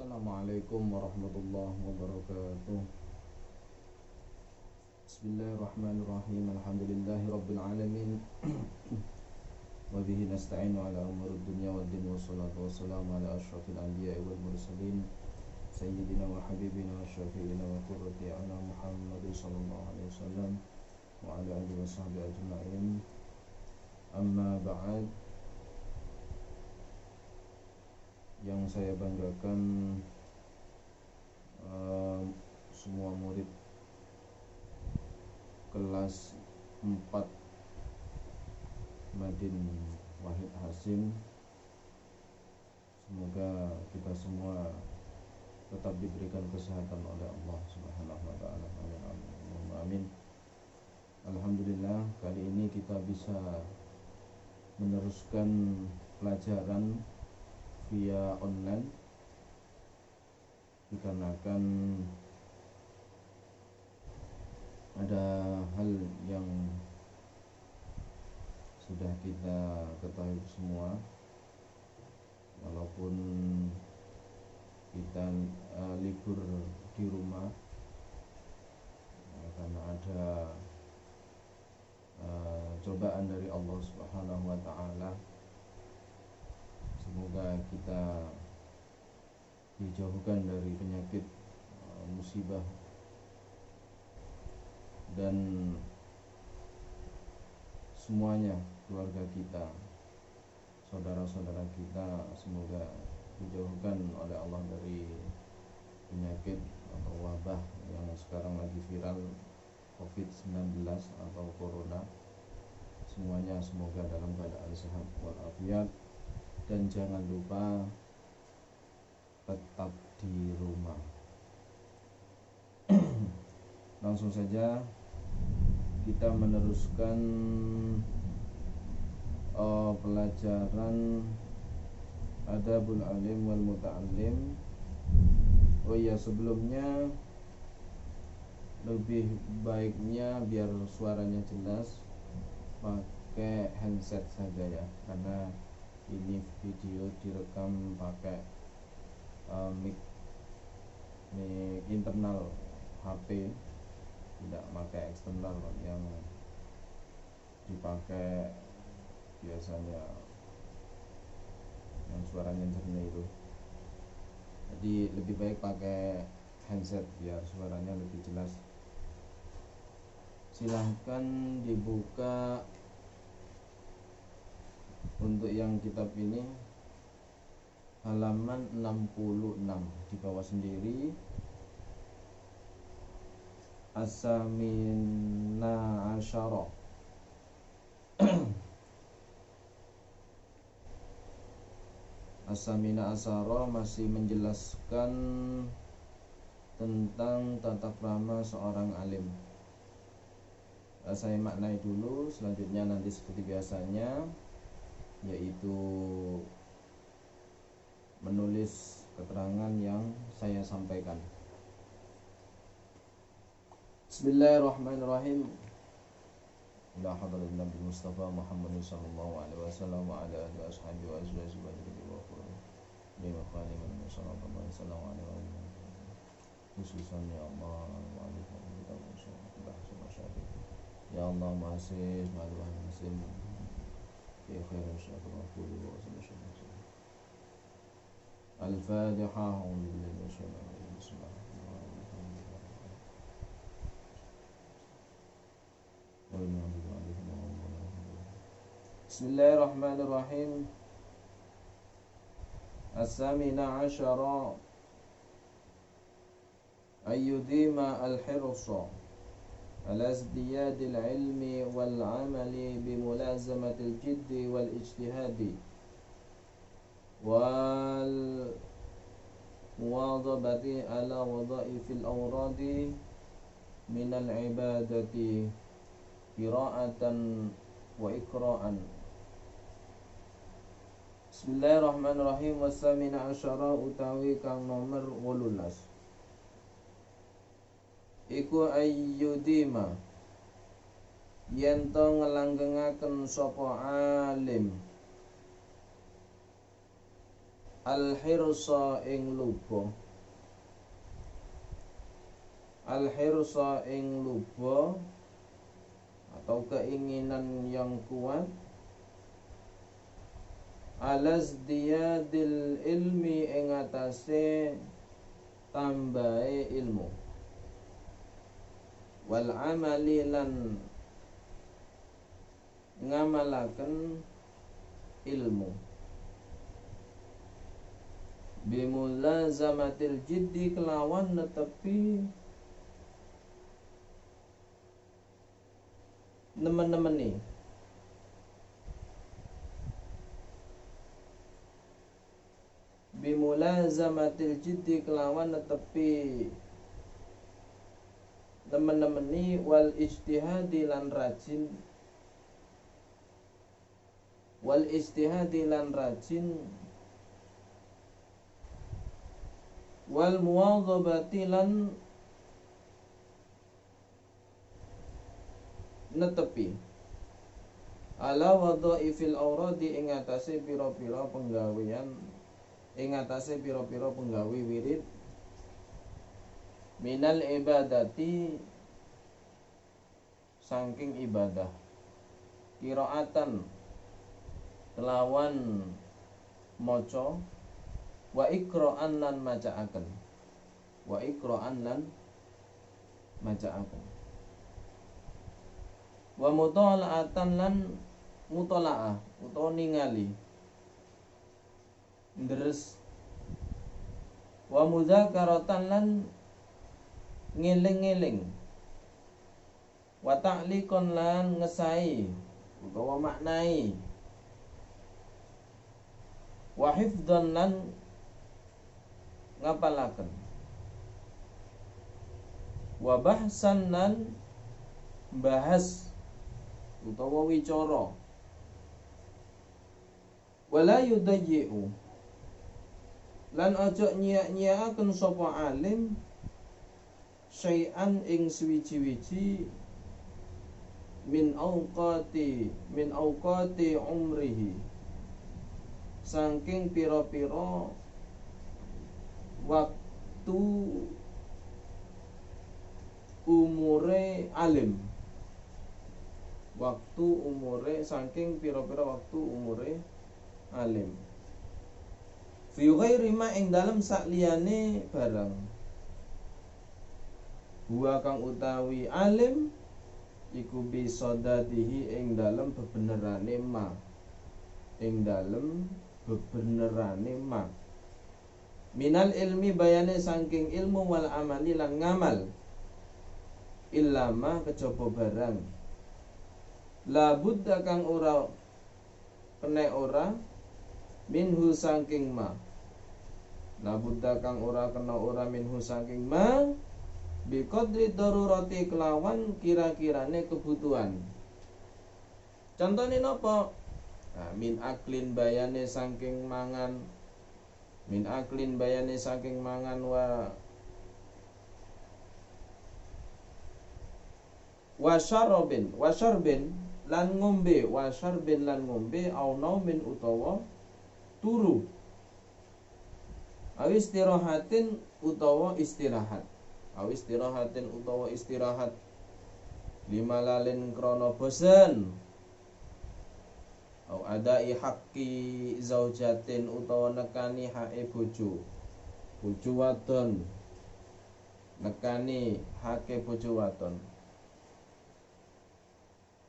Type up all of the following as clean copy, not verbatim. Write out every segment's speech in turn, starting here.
Assalamualaikum warahmatullahi wabarakatuh. Bismillahirrahmanirrahim. Alhamdulillahi rabbil alamin. Wa bihi nasta'inu ala umuri dunya waddin, wassalatu wassalamu ala asyrafil anbiya'i wal mursalin sayyidina wa habibina wa syafi'ina wa qurrati a'yunina Muhammadin sallallahu alaihi wasallam wa ala alihi wa sahbihi ajma'in. Amma ba'd. Yang saya banggakan semua murid kelas 4 Madin Wahid Hasim, semoga kita semua tetap diberikan kesehatan oleh Allah Subhanahu wa taala. Amin. Alhamdulillah, kali ini kita bisa meneruskan pelajaran via online dikarenakan ada hal yang sudah kita ketahui semua, walaupun kita libur di rumah karena ada cobaan dari Allah Subhanahu wa taala. Semoga kita dijauhkan dari penyakit, musibah, dan semuanya, keluarga kita, saudara-saudara kita, semoga dijauhkan oleh Allah dari penyakit atau wabah yang sekarang lagi viral, COVID-19 atau Corona. Semuanya semoga dalam keadaan sehat walafiat, dan jangan lupa tetap di rumah. Langsung saja kita meneruskan pelajaran Adabul Alim wal Muta'allim. Oh iya, sebelumnya lebih baiknya biar suaranya jelas pakai handset saja ya, karena ini video direkam pakai mic internal HP, tidak pakai eksternal yang dipakai biasanya yang suaranya jernih itu. Jadi lebih baik pakai handset biar suaranya lebih jelas. Silahkan dibuka untuk yang kitab ini, halaman 66 di bawah sendiri. As-samina asyara. As-samina asyara masih menjelaskan tentang tata krama seorang alim. Saya maknai dulu, selanjutnya nanti seperti biasanya, yaitu menulis keterangan yang saya sampaikan. Bismillahirrahmanirrahim. Ila hadratin Nabi Mustafa Muhammad sallallahu alaihi wasallam wa ala alihi washabihi wa azwajihi wa dzurriyyatihi wa qurrati a'yun wa sallallahu alaihi wasallam. Khususan ya Allah wa alaihi wasallam. Ya Allah masih maluan muslim fi khairin syaitan wa qulu wa sallallahu. Al-Fatiha. Bismillahirrahmanirrahim. As-samina asyara ayyudima al-hirsa ala izdiyadil ilmi wal amali bimulazamatil jiddi wal ijtihadi wal muwadhabati ala wadhaifil awradi minal ibadati qira'atan wa ikra'an. Bismillahirrahmanirrahim. Wasamina asyara utawi kang nomor 18 iku ayyudima yen to ngelanggengaken sapa alim al-hirsa ing luba, al-hirsa ing luba atau keinginan yang kuat, alazdiyadil ilmi ing atase tambahe ilmu, wal amali lan ngamalaken ilmu, bimulazamatil jiddi kelawan netepi nemen-nemeni, bimulazamatil jiddi kelawan netepi nemen-nemeni, wal ijtihadi lan rajin, wal ijtihadi lan rajin, wal muwadhabati lan netepi, ala wadhaifil auradi ing atase pira-pira penggawean, ing atase pira-pira penggawe wirid, minal ibadati saking ibadah, qiraatan kelawan maca, wa iqra'an lan macaaken, wa iqra'an lan macaaken, wa mutala'atan lan mutala'ah utawa ningali ndres, wa mudzakaratan lan ngeling-ngeling, wa ta'liqan lan ngesai utawa maknai, wa hifdzan lan ngapalaken, wa bahsan lan bahas utawa wicara, wala yudayyi'u lan aja nyiak-nyiakaken sapa alim syai'an ing suwiji-wiji min auqati umrihi saking pira-pira waktu umure alim, waktu umure saking pira-pira waktu umure alim, fi ghairi ma ing dalem sakliyane barang, huwa kang utawi alim iku bisodatihi ing dalem bebenerane ma, ing dalem bebenerane ma, minal ilmi bayane saking ilmu, wal amali lan ngamal, illama kejaba barang, la budda kang ora kene ora, minhu saking ma, la budda kang ora kena ora, minhu saking ma, biqadri darurati kelawan kira-kirane kebutuhan. Contohnya napa? Nah, min aklin bayane saking mangan, min aklin bayane saking mangan, wa syarbin lan ngombe, wa syarbin lan ngombe, au naumin utawa turu, aw istirahatin utawa istirahat, aw istirahatin utawa istirahat, limalalin krana bosen, au adai haqqi zaujatin utawa nekani hake bojo, bojo wadon, nekani hake bojo wadon,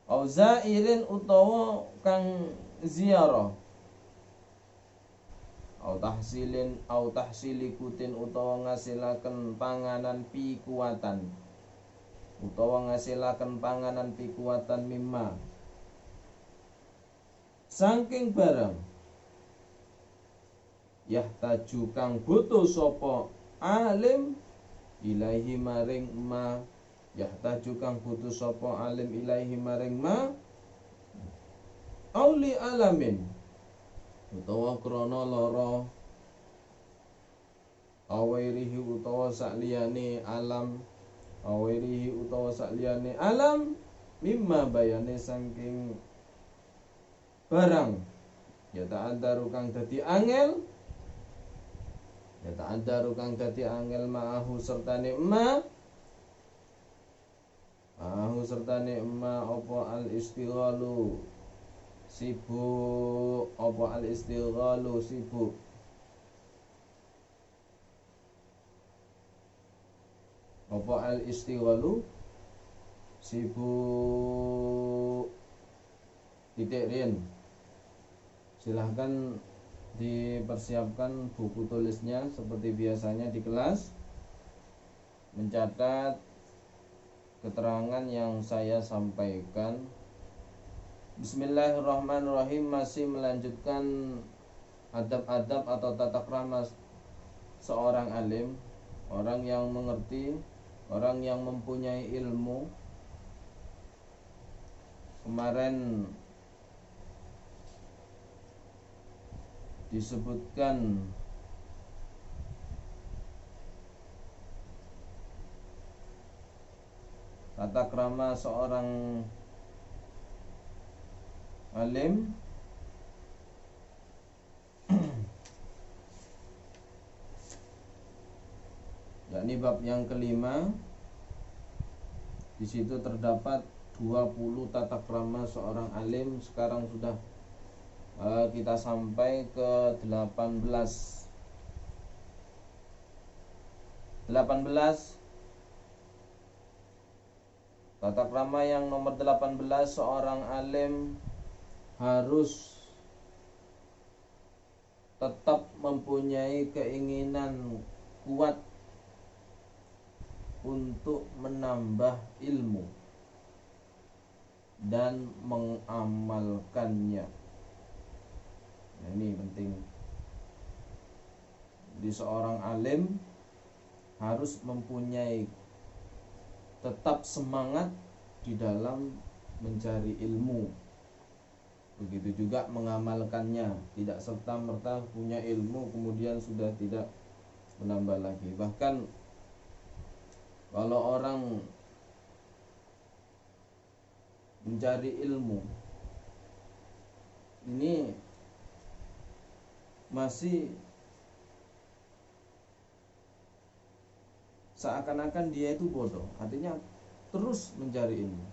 au zairin utawa kang ziarah, au tahsili kutin utawa ngasilaken panganan pikuatan, utawa ngasilaken panganan pikuatan, mimma saking barang, yahtaju kang butuh sapa alim ilaihi maring ma, yahtaju kang butuh sapa alim ilaihi maring ma, auli alamin utawa krana lara, awairihi utawa sakliyane alam, awairihi utawa sakliyane alam, mimma bayane saking barang, ya ta'addaru kang dadi angel, Ya ta'addaru kang dadi angel ma'ahu sertane ma sertane emak apa al istighalu sibuk, apa al istighalu sibuk, apa al istighalu sibuk. Titik Rin, silahkan dipersiapkan buku tulisnya seperti biasanya di kelas, mencatat keterangan yang saya sampaikan. Bismillahirrahmanirrahim. Masih melanjutkan adab-adab atau tata krama seorang alim, orang yang mengerti, orang yang mempunyai ilmu. Kemarin disebutkan tata krama seorang alim yakni bab yang kelima. Di situ terdapat 20 tata krama seorang alim. Sekarang sudah kita sampai ke 18 tata krama yang nomor 18. Seorang alim harus tetap mempunyai keinginan kuat untuk menambah ilmu dan mengamalkannya. Nah, ini penting. Di seorang alim harus mempunyai tetap semangat di dalam mencari ilmu, begitu juga mengamalkannya. Tidak serta-merta punya ilmu kemudian sudah tidak menambah lagi. Bahkan kalau orang mencari ilmu ini masih seakan-akan dia itu bodoh, artinya terus mencari ilmu,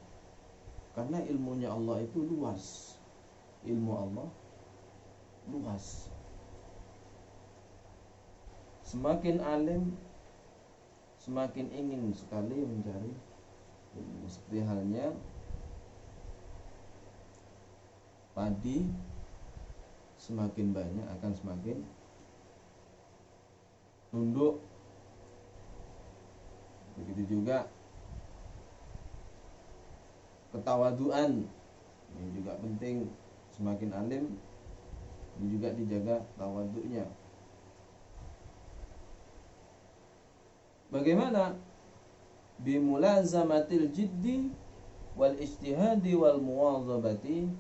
karena ilmunya Allah itu luas. Ilmu Allah luas. Semakin alim semakin ingin sekali mencari ilmu. Seperti halnya padi semakin banyak akan semakin tunduk. Begitu juga ketawaduan, ini juga penting. Semakin alim ini juga dijaga tawaduknya. Bagaimana? Bimulazamatil jiddi wal ijtihadi wal muwazabati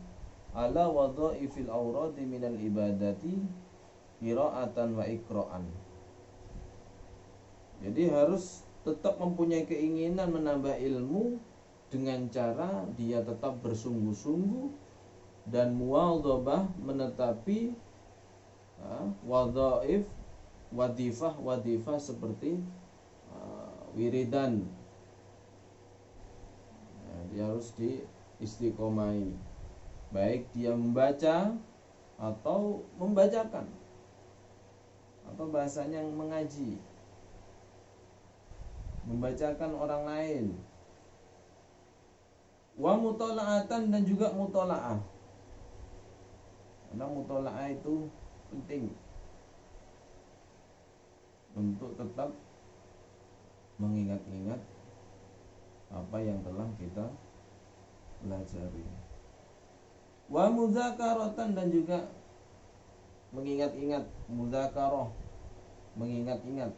ala wadhaifil awradi minal ibadati qira'atan wa ikra'an. Jadi harus tetap mempunyai keinginan menambah ilmu dengan cara dia tetap bersungguh-sungguh dan muwadzabah, menetapi wadhaif, wadifah seperti wiridan. Dia harus diistiqomai, baik dia membaca atau membacakan, atau bahasanya yang mengaji, membacakan orang lain. Wa mutola'atan, dan juga mutola'ah. Karena mutola'ah itu penting untuk tetap mengingat-ingat apa yang telah kita pelajari. Wa mudzakaratan, dan juga mengingat-ingat, mudzakarah, mengingat-ingat.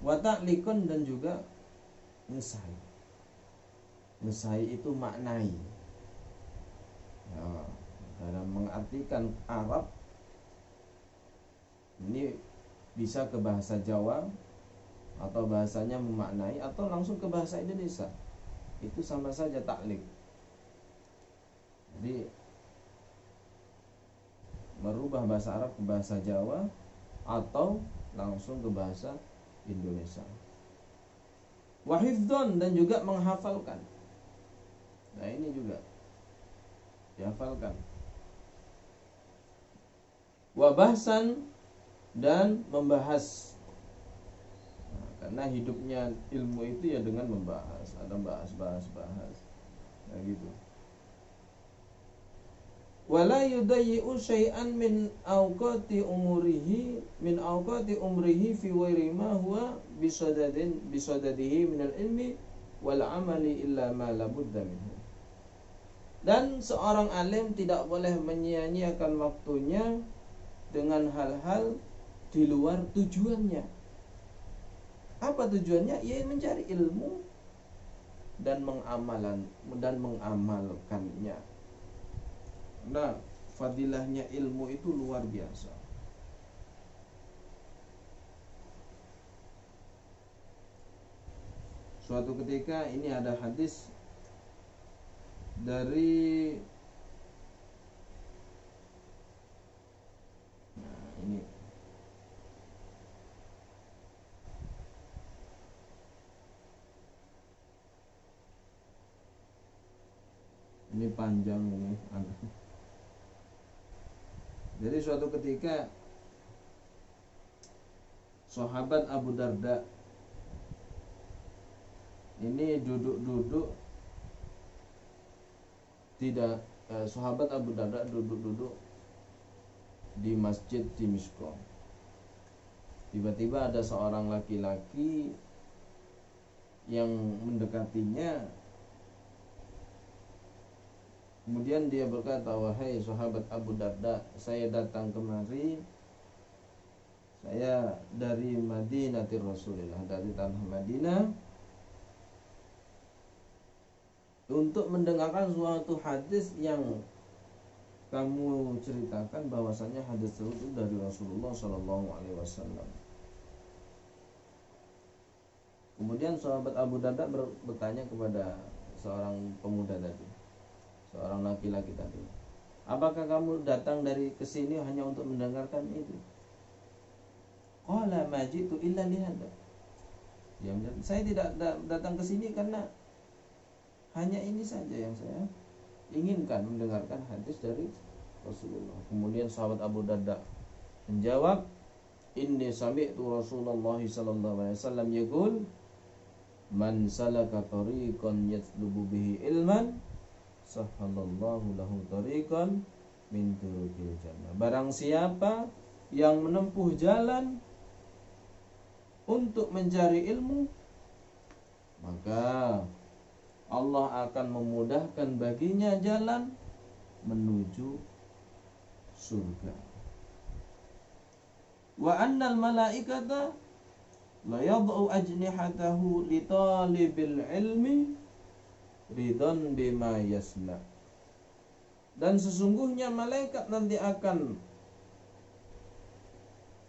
Wa ta'likun, dan juga ngesai. Ngesai itu maknai. Ya, dalam mengartikan Arab ini bisa ke bahasa Jawa atau bahasanya memaknai, atau langsung ke bahasa Indonesia. Itu sama saja taklik. Jadi merubah bahasa Arab ke bahasa Jawa atau langsung ke bahasa Indonesia. Wa hifdzan, dan juga menghafalkan. Nah, ini juga dihafalkan. Wa bahsan, dan membahas. Nah, karena hidupnya ilmu itu ya dengan membahas, ada bahas. Nah, gitu. Wala yudayyi'u syai'an min awqati umrihi fi ghairi ma huwa bisadadihi minal ilmi wal amali illa ma la budda minhu. Dan seorang alim tidak boleh menyia-nyiakan waktunya dengan hal-hal di luar tujuannya. Apa tujuannya? Ia mencari ilmu dan mengamalkannya. Nah, fadilahnya ilmu itu luar biasa. Suatu ketika ini ada hadis dari ini panjang ini. Jadi suatu ketika sahabat Abu Darda ini duduk-duduk sahabat Abu Darda duduk-duduk di masjid di Dimishq. Tiba-tiba ada seorang laki-laki yang mendekatinya. Kemudian dia berkata, "Wahai sahabat Abu Darda, saya datang kemari, saya dari Madinatir Rasulillah, dari tanah Madinah, untuk mendengarkan suatu hadis yang kamu ceritakan bahwasanya hadis itu dari Rasulullah Shallallahu Alaihi Wasallam." Kemudian sahabat Abu Darda bertanya kepada seorang pemuda tadi, seorang laki-laki tadi, "Apakah kamu datang dari kesini hanya untuk mendengarkan itu?" Qala ma jitu illa lihada. Dia menjawab, "Saya tidak datang ke sini karena hanya ini saja yang saya inginkan, mendengarkan hadis dari Rasulullah." Kemudian sahabat Abu Darda menjawab, "Inni sami'tu Rasulullah sallallahu alaihi wasallam yaqul, man salaka tariqan yatlubu bihi ilman, sahhalallahu lahu tariqan min turukil jannah." Barang siapa yang menempuh jalan untuk mencari ilmu, maka Allah akan memudahkan baginya jalan menuju surga. Wa annal malaikata la yad'u ajnihatahu li talibil ilmi ridon bima yasna. Dan sesungguhnya malaikat nanti akan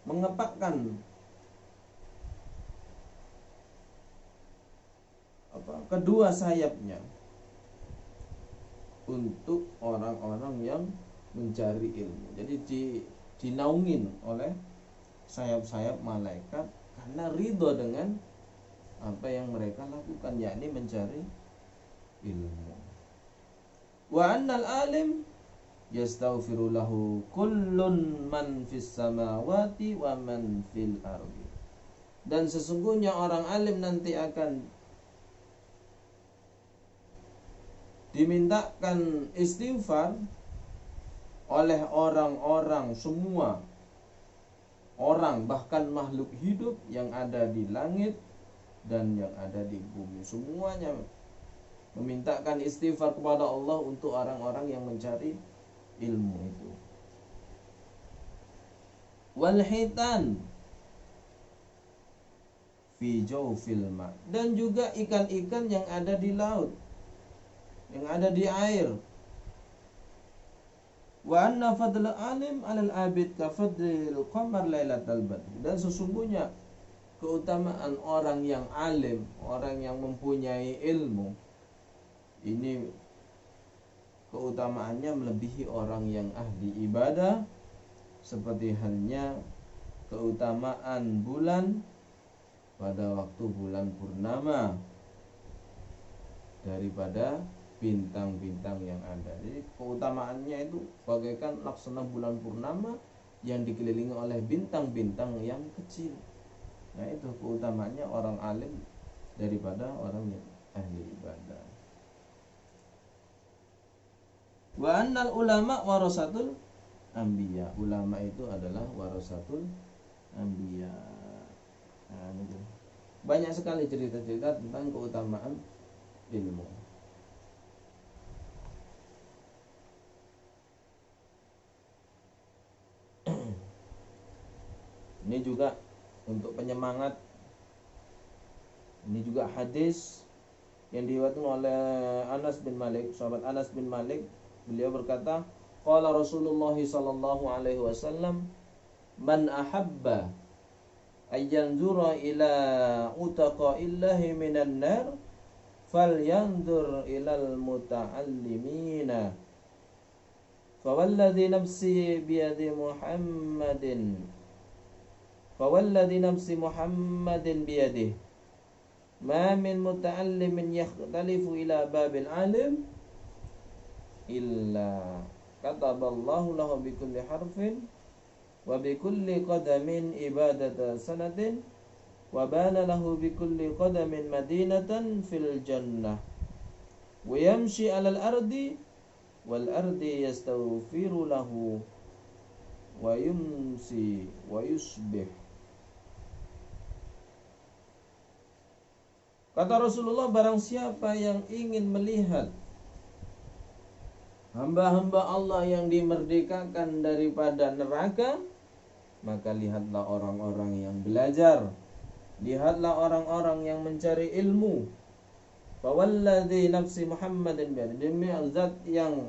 mengepakkan kedua sayapnya untuk orang-orang yang mencari ilmu. Jadi dinaungin oleh sayap-sayap malaikat karena ridho dengan apa yang mereka lakukan, yakni mencari ilmu. Wa annal alim yastaghfiru lahu kullun man fis samawati wa man fil ardi. Dan sesungguhnya orang alim nanti akan dimintakan istighfar oleh orang-orang, semua orang, bahkan makhluk hidup yang ada di langit dan yang ada di bumi, semuanya memintakan istighfar kepada Allah untuk orang-orang yang mencari ilmu itu. Wal hitan fi jawfil ma, dan juga ikan-ikan yang ada di laut, yang ada di air. Wa anna fadla alim 'alal abid ka fadlil qamar lailatal badr. Dan sesungguhnya keutamaan orang yang alim, orang yang mempunyai ilmu, ini keutamaannya melebihi orang yang ahli ibadah, seperti halnya keutamaan bulan pada waktu bulan purnama daripada bintang-bintang yang ada. Jadi keutamaannya itu bagaikan laksana bulan purnama yang dikelilingi oleh bintang-bintang yang kecil. Nah itu keutamaannya orang alim daripada orang yang ahli ibadah. Wa annal ulama warasatul anbiya. Ulama itu adalah warasatul anbiya. Nah, itu. Banyak sekali cerita-cerita tentang keutamaan ilmu. Ini juga untuk penyemangat. Ini juga hadis yang diriwayatkan oleh Anas bin Malik, sahabat Anas bin Malik. Beliau berkata, qala Rasulullah sallallahu alaihi wasallam, man ahabba ayyanzura ila utaqaillahi minan nar falyanzur ilal muta'allimina fawalladhi nafsi biyadi Muhammadin biyadihi ma min muta'allimin yakhtalifu ila babil alim illa kataballahu lahu bikulli harfin wa bikulli qadamin ibadata sanatin wa bana lahu bikulli qadamin madinatan fil jannah wa yamshi alal ardi wal ardi yastaghfiru lahu wa yumsi wa yusbih. Kata Rasulullah, barang siapa yang ingin melihat hamba-hamba Allah yang dimerdekakan daripada neraka, maka lihatlah orang-orang yang belajar, lihatlah orang-orang yang mencari ilmu. Fawalladzi nafsi Muhammadin biyadihi, demi zat yang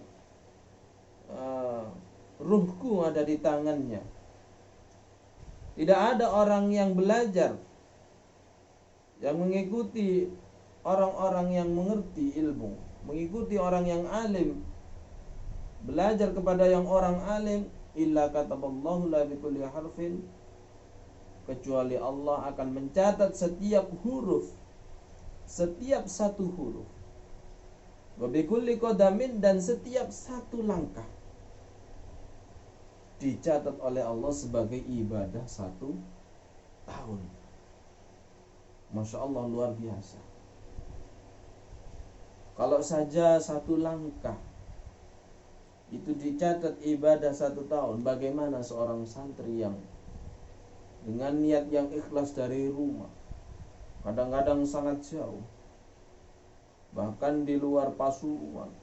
ruhku ada di tangannya. Tidak ada orang yang belajar, yang mengikuti orang-orang yang mengerti ilmu, mengikuti orang yang alim, belajar kepada yang orang alim, illa kataballahu la bikulli harfin, kecuali Allah akan mencatat setiap huruf, setiap satu huruf, wa bikulli qadamin, dan setiap satu langkah dicatat oleh Allah sebagai ibadah 1 tahun. Masya Allah, luar biasa. Kalau saja 1 langkah itu dicatat ibadah 1 tahun, bagaimana seorang santri yang dengan niat yang ikhlas dari rumah, kadang-kadang sangat jauh, bahkan di luar Pasuruan,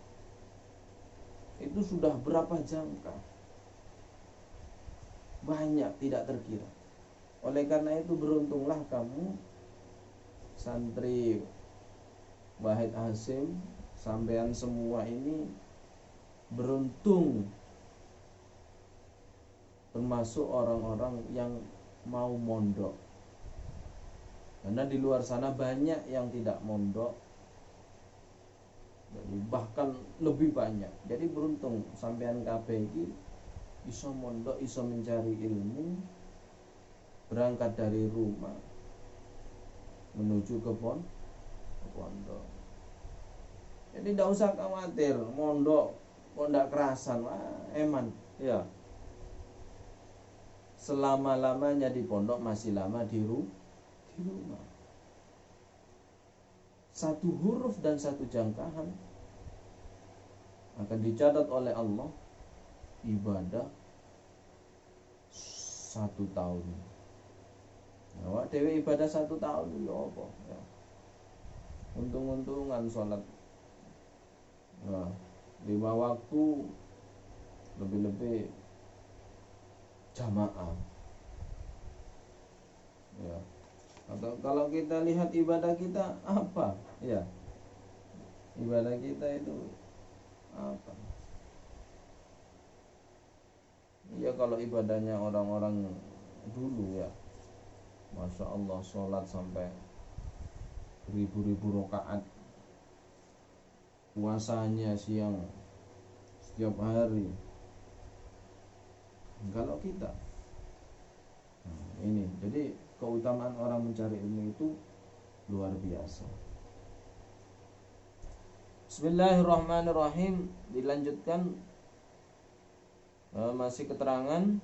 itu sudah berapa jangka, banyak tidak terkira. Oleh karena itu beruntunglah kamu santri Wahid Hasim, sampean semua ini beruntung termasuk orang-orang yang mau mondok. Karena di luar sana banyak yang tidak mondok, bahkan lebih banyak. Jadi beruntung sampean kabeh iki iso mondok, iso mencari ilmu, berangkat dari rumah menuju ke pondok. Jadi tidak usah khawatir mondok kok ndak kerasan, eman ya. Selama-lamanya di pondok masih lama di rumah. 1 huruf dan 1 jangkaan akan dicatat oleh Allah ibadah 1 tahun. Awak dewe ibadah 1 tahun ya apa ya. Untung-untungan sholat 5 waktu, lebih-lebih jamaah ya. Atau kalau kita lihat ibadah kita apa ya, ibadah kita itu apa ya. Kalau ibadahnya orang-orang dulu ya, Masya Allah, sholat sampai ribu-ribu rakaat, puasanya siang setiap hari. Kalau kita Ini jadi keutamaan orang mencari ilmu itu luar biasa. Bismillahirrahmanirrahim. Dilanjutkan masih keterangan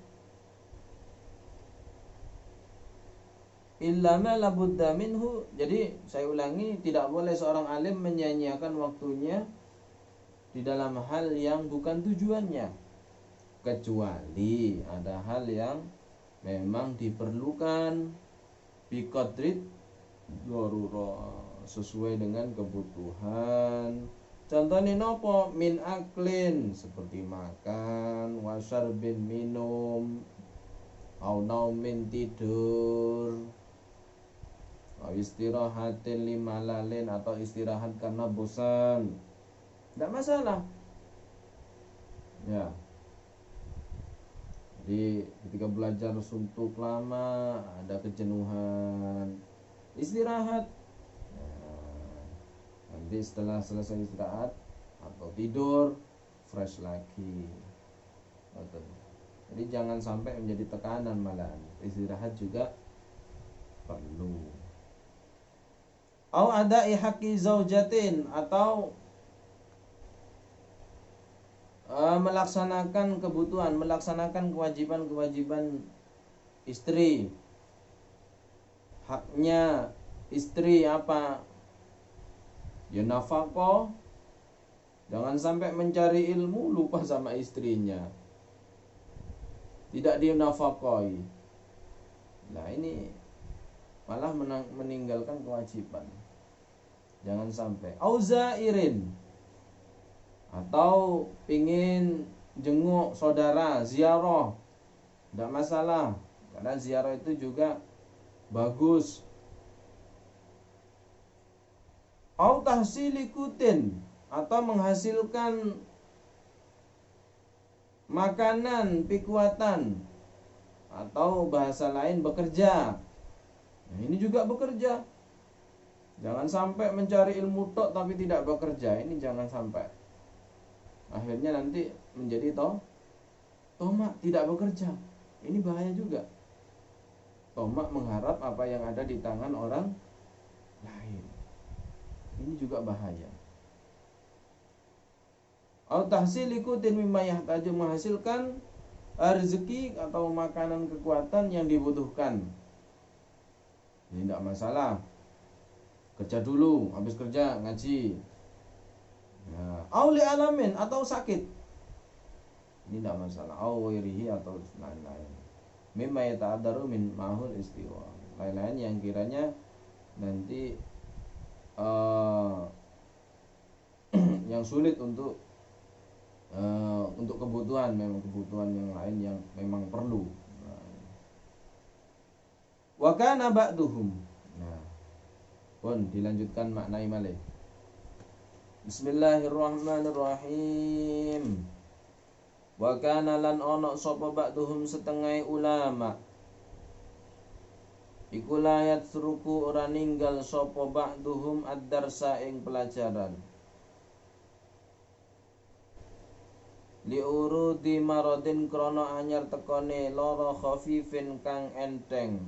illa ma labudda minhu. Jadi saya ulangi, tidak boleh seorang alim menyia-nyiakan waktunya di dalam hal yang bukan tujuannya, kecuali ada hal yang memang diperlukan biqadrit darurah, sesuai dengan kebutuhan. Contohnya nopo? Min aklin, seperti makan, wasyarbin, minum, au naumin, tidur, au istirahatin limalalin, atau istirahat karena bosan. Tidak masalah. Ya. Jadi ketika belajar suntuk lama, ada kejenuhan, istirahat. Nanti setelah selesai istirahat atau tidur, fresh lagi. Jadi jangan sampai menjadi tekanan, malah istirahat juga perlu. Au ada ihaqi zaujatin, atau melaksanakan kebutuhan, melaksanakan kewajiban-kewajiban istri. Haknya istri apa? Ya nafkah. Jangan sampai mencari ilmu lupa sama istrinya, tidak dinafkahi. Nah ini malah meninggalkan kewajiban. Jangan sampai. Auzairin, atau pingin jenguk saudara, ziarah, tidak masalah, karena ziarah itu juga bagus. Au tahsili kutin, atau menghasilkan makanan, pikuatan, atau bahasa lain bekerja. Nah, ini juga bekerja. Jangan sampai mencari ilmu tok tapi tidak bekerja. Ini jangan sampai. Akhirnya nanti menjadi tomak, tidak bekerja. Ini bahaya juga. Tomak mengharap apa yang ada di tangan orang lain. Ini juga bahaya. Au tahsili kutin mimma yahtaju, menghasilkan rezeki atau makanan, kekuatan yang dibutuhkan. Ini tidak masalah. Kerja dulu, habis kerja ngaji. Au li alamin, atau sakit. Ini tidak masalah. Au wirihi, atau lain-lain. Mimma yata'adaru min mahul istiwa. Lain-lain yang kiranya nanti yang sulit untuk kebutuhan, memang kebutuhan yang lain yang memang perlu. Wa kana ba'duhum. Nah, pun dilanjutkan maknai malih. Bismillahirrahmanirrahim. Wa kana lan ono sapa ba'duhum setengah ulama iku layat suruku ora ninggal sapa ba'duhum ad-darsa ing pelajaran. Liurudi maradin krana anyar tekone lara khafifin kang enteng.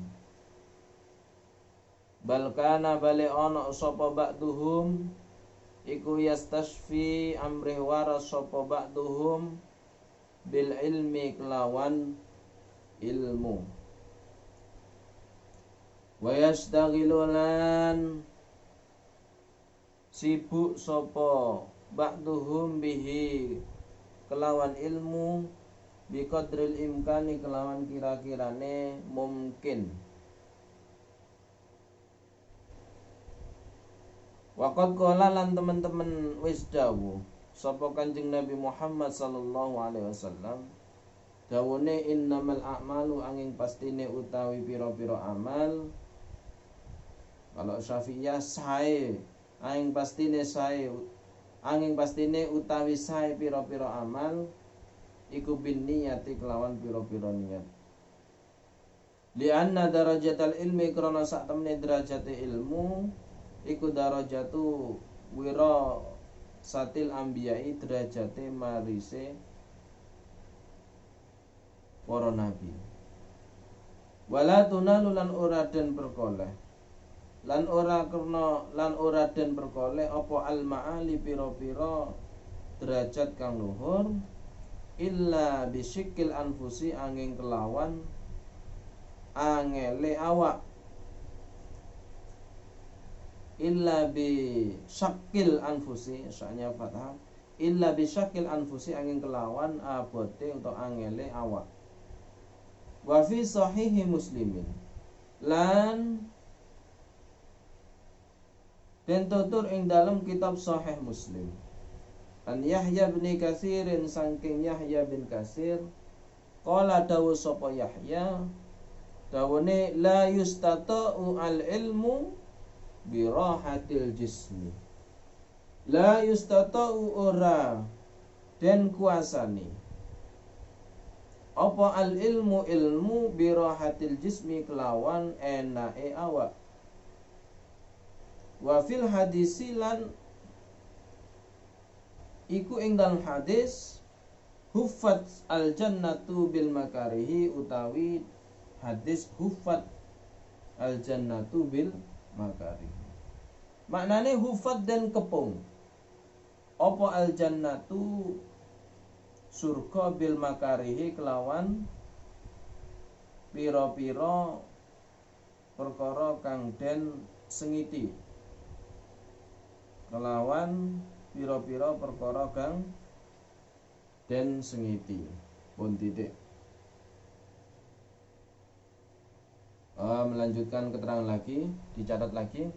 Balkana bale ana sapa ba'duhum iku yastashfi amrih waras sapa ba'duhum bil ilmi kelawan ilmu. Wa yastaghilulan sibuk sapa ba'duhum bihi kelawan ilmu biqadril imkani kelawan kira-kirane mungkin. Waqad qala lan teman-teman wis dawuh sapa Kanjeng Nabi Muhammad sallallahu alaihi wasallam, dawune innamal a'malu angin pastine utawi pira-pira amal. Kalau Syafi'iyah sae, angin pastine sae, angin pastine utawi sae pira-pira amal iku bin niyati kelawan pira-pira niat. Lianna darajatal ilmi krana sak temene derajate ilmu iku darajatu wira satil ambiyai, derajate marise para nabi. Wala tunalu lan ora den perkoleh lan ora den perkoleh apa al ma'ali pira-pira derajat kang luhur illa bisyikil anfusi angin kelawan angele awak illa bi syakil anfusi syaknya fathah illa bi syakil anfusi angin kelawan abote atau angele awak wa fi sahihi muslimin lan den tutur ing dalam kitab sahih muslim an Yahya bin Katsirin saking Yahya bin Katsir qala dawu sapa Yahya dawune la yustata'u al ilmu bi rahatil jismi la yustata'u ora den kuasani apa al ilmu bi rahatil jismi kelawan enake awak wa fil hadisi lan iku ing dalam hadis huffat al jannatu bil makarihi utawi hadis huffat al jannatu bil makarihi maknane huffat dan kepung apa al jannatu surga bil makarihi kelawan pira-pira perkara kang den sengiti kelawan pira-pira perkara kang den sengiti pun titik. Melanjutkan keterangan lagi, dicatat lagi.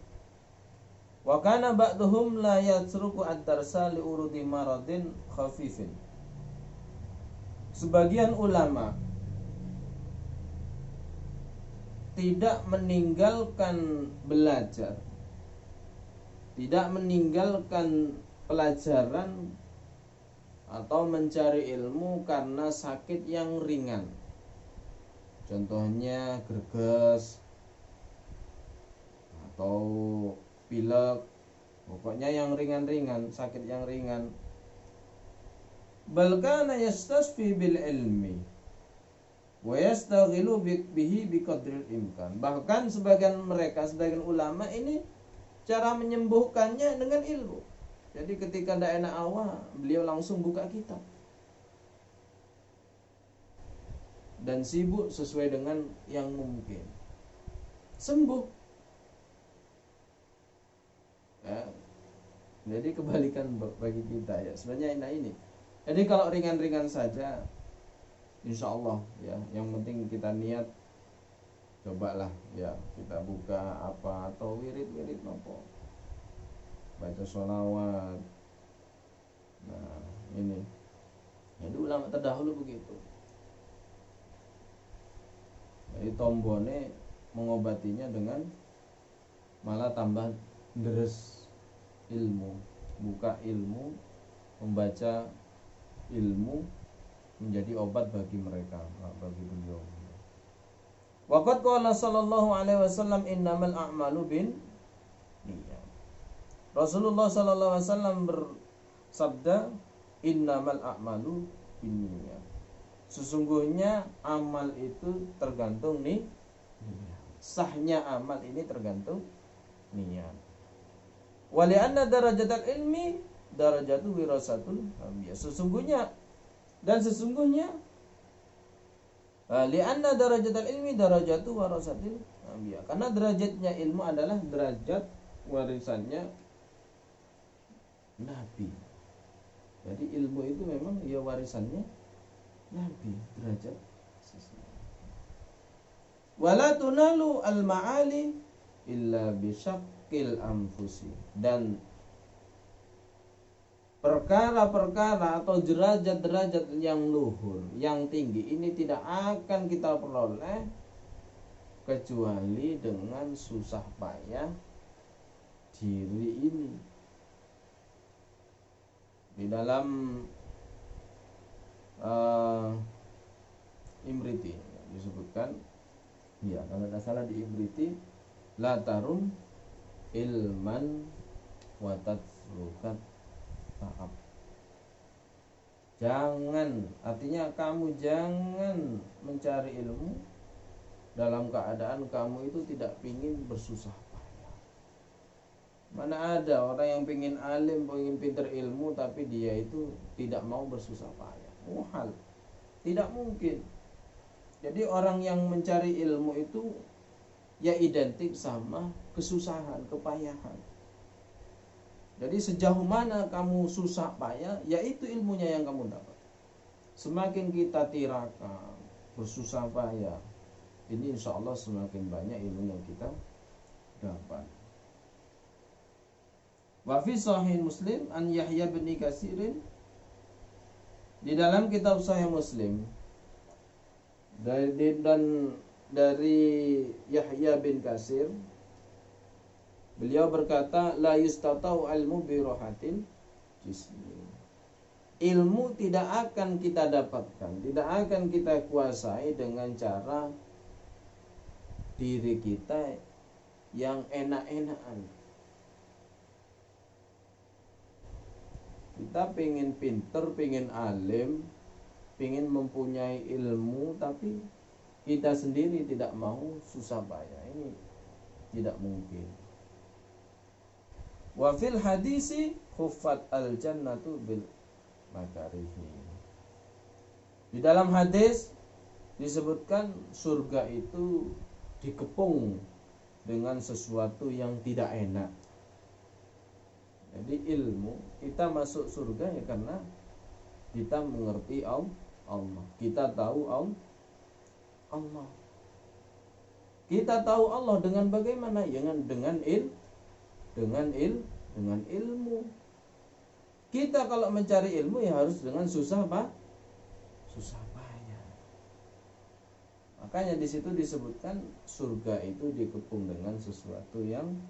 Wa kana ba'dhum la yatruku ad-darsa li urudi maradin khafifin. Sebagian ulama tidak meninggalkan belajar, tidak meninggalkan pelajaran atau mencari ilmu karena sakit yang ringan. Contohnya greges atau pilek, pokoknya yang ringan-ringan, sakit yang ringan. Bal kana yastasfi bil ilmi wa yastaghilu bihi biqadril imkan. Bahkan sebagian ulama ini cara menyembuhkannya dengan ilmu. Jadi ketika tidak enak awak, beliau langsung buka kitab dan sibuk sesuai dengan yang mungkin, sembuh. Ya. Jadi kebalikan bagi kita ya. Sebenarnya ini. Jadi kalau ringan-ringan saja, insya Allah ya. Yang penting kita niat, cobalah ya kita buka apa atau wirid-wirid nopo, baca sholawat. Nah ini. Jadi ulama terdahulu begitu. Jadi tombone mengobatinya dengan malah tambah deres ilmu, buka ilmu, membaca ilmu menjadi obat bagi mereka, bagi beliau. Waqad qala sallallahu alaihi wasallam innamal a'malu bin niyyat. Rasulullah sallallahu alaihi wasallam bersabda innamal a'malu bin niyyat. Sesungguhnya amal itu tergantung niat. Sahnya amal ini tergantung niat. Wa li'anna darajatul ilmi darajatu wirasatul anbiya. Sesungguhnya li'anna darajatul ilmi darajatu wirasatul anbiya. Karena derajatnya ilmu adalah derajat warisannya nabi. Jadi ilmu itu memang ya warisannya nabi, derajat sesuai. Wala tunalu al-ma'ali illa bisyaqqil anfusi. Dan perkara-perkara atau derajat-derajat yang luhur, yang tinggi ini tidak akan kita peroleh kecuali dengan susah payah diri ini. Di dalam Imriti disebutkan, ya kalau tidak salah di Imriti, la tarum ilman wa tatrukat ta'ab. Jangan, artinya kamu jangan mencari ilmu dalam keadaan kamu itu tidak ingin bersusah payah. Mana ada orang yang ingin alim, ingin pintar ilmu, tapi dia itu tidak mau bersusah payah. Muhal, tidak mungkin. Jadi orang yang mencari ilmu itu ya identik sama kesusahan, kepayahan. Jadi sejauh mana kamu susah payah, yaitu ilmunya yang kamu dapat. Semakin kita tirakan, bersusah payah, ini insya Allah semakin banyak ilmu yang kita dapat. Wa fi Sahih Muslim an Yahya bin Katsirin, di dalam kitab Sahih Muslim dari Yahya bin Katsir, beliau berkata, la yustatau ilmu bi rohatin jismi. Ilmu tidak akan kita dapatkan, tidak akan kita kuasai dengan cara diri kita yang enak-enakan. Kita pengen pinter, pengen alim, pengen mempunyai ilmu, tapi kita sendiri tidak mau susah payah. Ini tidak mungkin. Wa fil hadisi khuffat al jannatu bil makarihi. Di dalam hadis disebutkan surga itu dikepung dengan sesuatu yang tidak enak. Jadi ilmu, kita masuk surga ya karena kita mengerti Allah. Kita tahu Allah. Kita tahu Allah dengan bagaimana? Dengan ilmu. Kita kalau mencari ilmu ya harus dengan susah payah. Makanya di situ disebutkan surga itu dikepung dengan sesuatu yang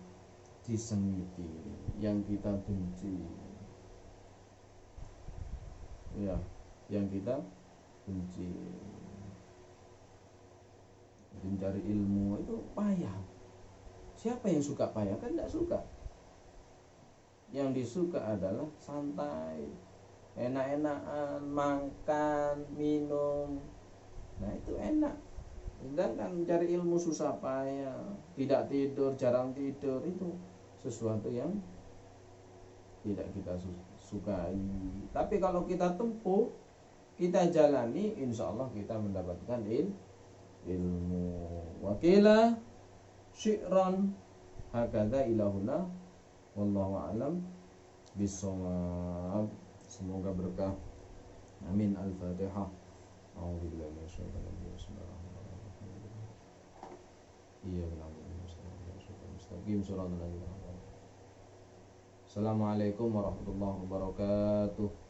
disengiti, yang kita benci. Ya, yang kita benci. Mencari ilmu itu payah. Siapa yang suka payah? Kan tidak suka. Yang disuka adalah santai, enak-enakan, makan, minum. Nah itu enak. Sedangkan mencari ilmu susah payah, tidak tidur, jarang tidur, itu sesuatu yang tidak kita sukai. Tapi kalau kita tempuh, kita jalani, insya Allah kita mendapatkan ilmu. Wakilah syi'ran hakadha ilahuna wallahu a'lam bissawab. Semoga berkah. Amin. Al-Fatihah. A'udzubillahi minasyaitonir rajim. Bismillahirrahmanirrahim. Iyyaka na'budu wa iyyaka nasta'in. Assalamualaikum warahmatullahi wabarakatuh.